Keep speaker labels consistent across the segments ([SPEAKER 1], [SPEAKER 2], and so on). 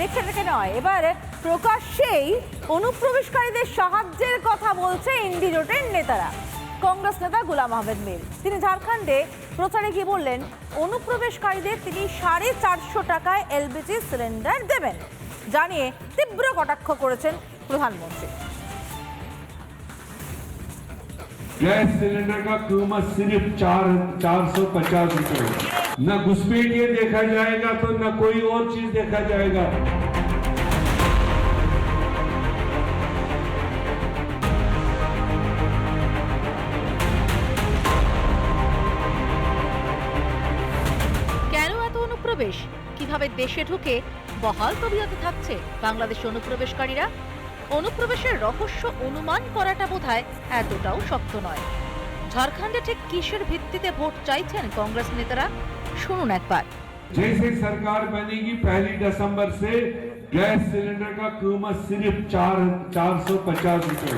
[SPEAKER 1] রেখে রেখে নয়, এবার প্রকাশ্যেই অনুপ্রবেশকারীদের সাহায্যের কথা বলছে ইন্ডি জোটের নেতারা। কংগ্রেস নেতা গোলাম আহমেদ মীর তিনি ঝাড়খণ্ডে প্রচারে গিয়ে বললেন, অনুপ্রবেশকারীদের তিনি 450 টাকায় এলপিজি সিলিন্ডার দেবেন, জানিয়ে তীব্র কটাক্ষ করেছেন প্রধানমন্ত্রী।
[SPEAKER 2] गैस सिलेंडर का कीमत सिर्फ 450 रुपए। न घुसपैठिए देखा जाएगा तो न कोई और चीज देखा जाएगा।
[SPEAKER 3] কেন এত অনুপ্রবেশ, কিভাবে দেশে ঢুকে বহাল তবিয়তে থাকছে বাংলাদেশ অনুপ্রবেশকারীরা? অনুপ্রবেশের রহস্য অনুমান করাটা বোধহয় এতটাও শক্ত নয়। ঝাড়খণ্ডে ঠিক কিসের ভিত্তিতে ভোট চাইছেন কংগ্রেস নেতারা, শুনুন একবার।
[SPEAKER 2] जैसे सरकार बनेगी 1 दिसंबर से गैस सिलेंडर का कीमत सिर्फ 450 रुपए।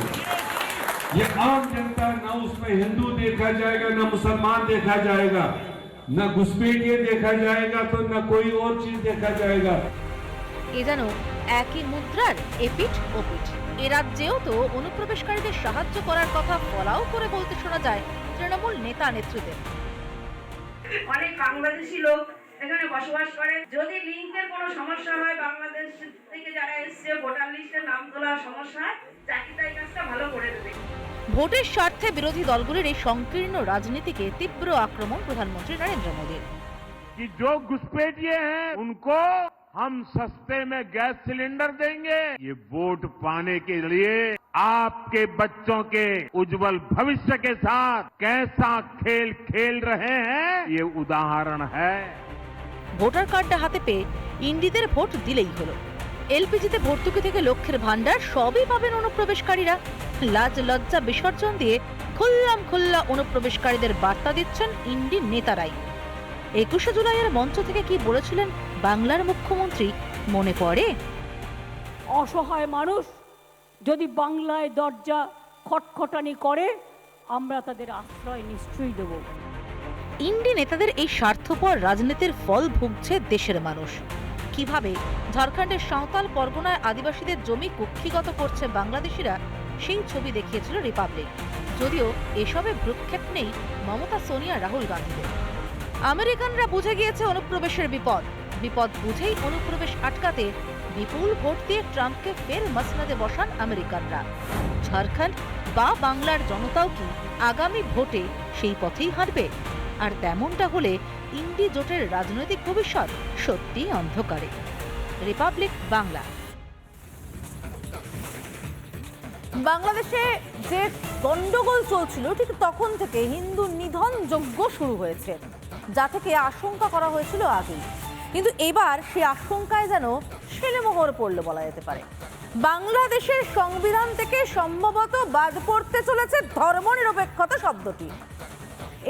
[SPEAKER 2] ये आम जनता, न उसमें हिंदू देखा जाएगा, न मुसलमान देखा जाएगा, न घुसपैठिए देखा जाएगा, तो न कोई और चीज देखा जाएगा।
[SPEAKER 3] এ যেন একই মুদ্রার এপিঠ ওপিঠ। এ রাজ্যেও তো অনুপ্রবেশকারীদের সাহায্য করার কথা ফলাও করে বলতে শোনা যায় তৃণমূল নেতা নেত্রীদের।
[SPEAKER 4] অনেক বাংলাদেশি লোক এখানে বসবাস করে। যদি লিঙ্কের কোনো সমস্যা হয়, বাংলাদেশ থেকে যারা এসছে ভোটার লিস্টে নাম তোলার সমস্যা হয়, চাকরিটা এই কাজটা ভালো করে দেবে।
[SPEAKER 3] ভোটের স্বার্থে বিরোধী দলগুলির এই সংকীর্ণ রাজনীতিকে তীব্র আক্রমণ প্রধানমন্ত্রী নরেন্দ্র মোদীর।
[SPEAKER 5] कि जो घुसपैठिए हैं उनको हम सस्ते में गैस सिलेंडर देंगे। ये वोट पाने के लिए आपके बच्चों के उज्जवल भविष्य के साथ कैसा खेल खेल रहे हैं, ये उदाहरण है।
[SPEAKER 3] ভোটার কার্ডটা হাতে পেয়ে ইন্ডিদের ভোট দিলেই হলো। এলপিজিতে ভর্তুকি থেকে লক্ষ্যের ভান্ডার সবই পাবেন অনুপ্রবেশকারীরা। লাজ লজ্জা বিসর্জন দিয়ে খোল্লা অনুপ্রবেশকারীদের বার্তা দিচ্ছেন ইন্ডি নেতারাই। 21শে জুলাইয়ের মঞ্চ থেকে কি বলেছিলেন বাংলার মুখ্যমন্ত্রী মনে পড়ে?
[SPEAKER 6] অসহায় মানুষ যদি বাংলায় দরজা খটখটানি করে, আমরা তাদের আশ্রয় নিশ্চয়ই দেব।
[SPEAKER 3] ইন্ডি নেতাদের এই স্বার্থপর রাজনীতির ফল ভুগছে দেশের মানুষ। কিভাবে ঝাড়খণ্ডের সাঁওতাল পরগনায় আদিবাসীদের জমি কুক্ষিগত করছে বাংলাদেশিরা, সেই ছবি দেখিয়েছিল রিপাবলিক। যদিও এসবে ভ্রুক্ষেপ নেই মমতা, সোনিয়া, রাহুল গান্ধীদের। আমেরিকানরা বুঝে গিয়েছে অনুপ্রবেশের বিপদ বুঝেই অনুপ্রবেশ আটকাতে বিপুল ভোট দিয়ে ট্রাম্পকে ফের মসনদে বসান আমেরিকানরা। ঝাড়খণ্ড বা বাংলার জনতাও কি আগামী ভোটে সেই পথেই হাঁটবে? আর তেমনটা হলে ইন্ডি জোটের রাজনৈতিক ভবিষ্যৎ সত্যি অন্ধকারে। রিপাবলিক বাংলা।
[SPEAKER 1] বাংলাদেশে যে গন্ডগোল চলছিল ঠিক তখন থেকে হিন্দু নিধন যজ্ঞ শুরু হয়েছে, যা থেকে আশঙ্কা করা হয়েছিল আগেই। কিন্তু এবার সে আশঙ্কায় যেন শেলেমোহর পড়ল বলা যেতে পারে। বাংলাদেশের সংবিধান থেকে সম্ভবত বাদ পড়তে চলেছে ধর্মনিরপেক্ষতা শব্দটি।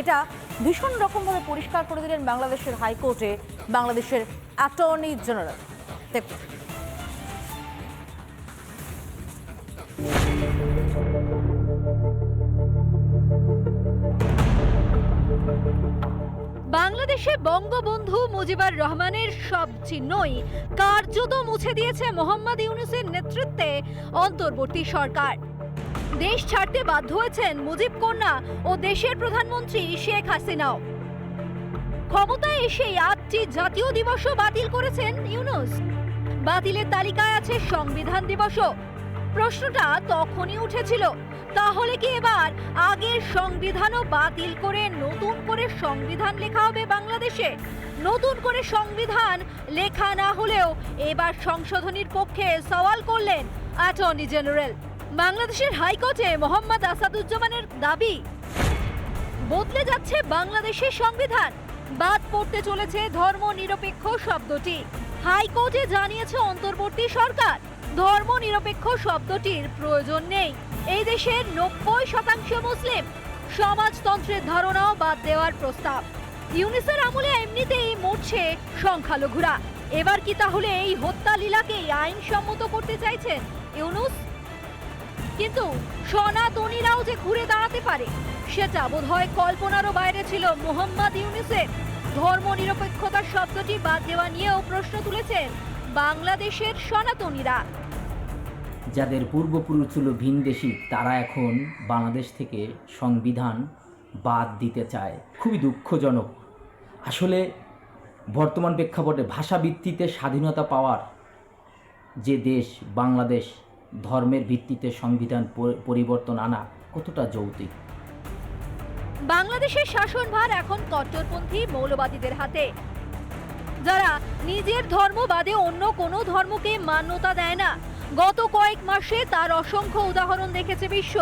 [SPEAKER 1] এটা ভীষণ রকমভাবে পরিষ্কার করে দিলেন বাংলাদেশের হাইকোর্টে বাংলাদেশের অ্যাটর্নি জেনারেল। দেখুন,
[SPEAKER 3] বাংলাদেশে বঙ্গবন্ধু মুজিবুর রহমানের সব চিহ্নই কার্যত মুছে দিয়েছে মোহাম্মদ ইউনূসের নেতৃত্বে অন্তর্বর্তী সরকার। দেশ ছাড়তে বাধ্য হয়েছেন মুজিব কন্যা ও দেশের প্রধানমন্ত্রী শেখ হাসিনাও। ক্ষমতায় এসেই আজটি জাতীয় দিবসও বাতিল করেছেন ইউনূস। বাতিলের তালিকায় আছে সংবিধান দিবসও। প্রশ্নটা তখনই উঠেছিল, তাহলে কি এবার আগের সংবিধানও বাতিল করে নতুন করে সংবিধান লেখা হবে বাংলাদেশে? নতুন করে সংবিধান লেখা না হলেও এবার সংশোধনীর পক্ষে সওয়াল করলেন অ্যাটর্নি জেনারেল। বাংলাদেশের হাইকোর্টে মোহাম্মদ আসাদুজ্জামানের দাবি, বদলে যাচ্ছে বাংলাদেশের সংবিধান, বাদ পড়তে চলেছে ধর্মনিরপেক্ষ শব্দটি। হাইকোর্টে জানিয়েছে অন্তর্বর্তী সরকার, ধর্মনিরপেক্ষ শব্দটির প্রয়োজন নেই। এই দেশের 90% মুসলিম, সমাজতন্ত্রের ধারণাও বাদ দেওয়ার প্রস্তাব। ইউনূসের আমলে এমনিতেই মরছে সংখ্যালঘুরা, এবার কি তাহলে এই হত্যা লীলাকেই আইনসম্মত করতে চাইছেন ইউনূস? কিন্তু সনাতনীরাও যে ঘুরে দাঁড়াতে পারে সেটা বোধহয় কল্পনারও বাইরে ছিল মোহাম্মদ ইউনূসের। ধর্মনিরপেক্ষতা শব্দটি বাদ দেওয়া নিয়েও প্রশ্ন তুলেছেন বাংলাদেশের সনাতনীরা।
[SPEAKER 7] যাদের পূর্বপুরুষ ছিল ভিনদেশী তারা এখন বাংলাদেশ থেকে সংবিধান বাদ দিতে চায়। খুবই দুঃখজনক। আসলে বর্তমান প্রেক্ষাপটে ভাষাভিত্তিতে স্বাধীনতা পাওয়ার যে দেশ বাংলাদেশ, ধর্মের ভিত্তিতে সংবিধান পরিবর্তন আনা কতটা যৌক্তিক।
[SPEAKER 3] বাংলাদেশের শাসনভার এখন কট্টরপন্থী মৌলবাদীদের হাতে, যারা নিজের ধর্ম বাদে অন্য কোনো ধর্মকে মান্যতা দেয় না। গত কয়েক মাসে তার অসংখ্য উদাহরণ দেখেছে বিশ্ব।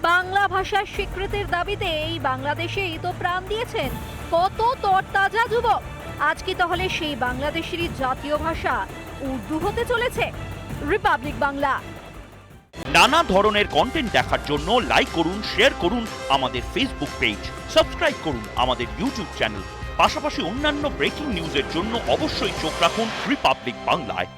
[SPEAKER 3] বাংলা ভাষার স্বীকৃতির দাবিতে এই বাংলাদেশেই তো প্রাণ দিয়েছেন কত তরতাজা যুবক। আজ কি তাহলে সেই বাংলাদেশেরই জাতীয় ভাষা উর্দু হতে চলেছে? রিপাবলিক বাংলা।
[SPEAKER 8] নানা ধরনের কন্টেন্ট দেখার জন্য লাইক করুন, শেয়ার করুন আমাদের ফেসবুক পেজ, সাবস্ক্রাইব করুন আমাদের ইউটিউব চ্যানেল। পাশাপাশি অন্যান্য ব্রেকিং নিউজের জন্য অবশ্যই চোখ রাখুন রিপাবলিক বাংলায়।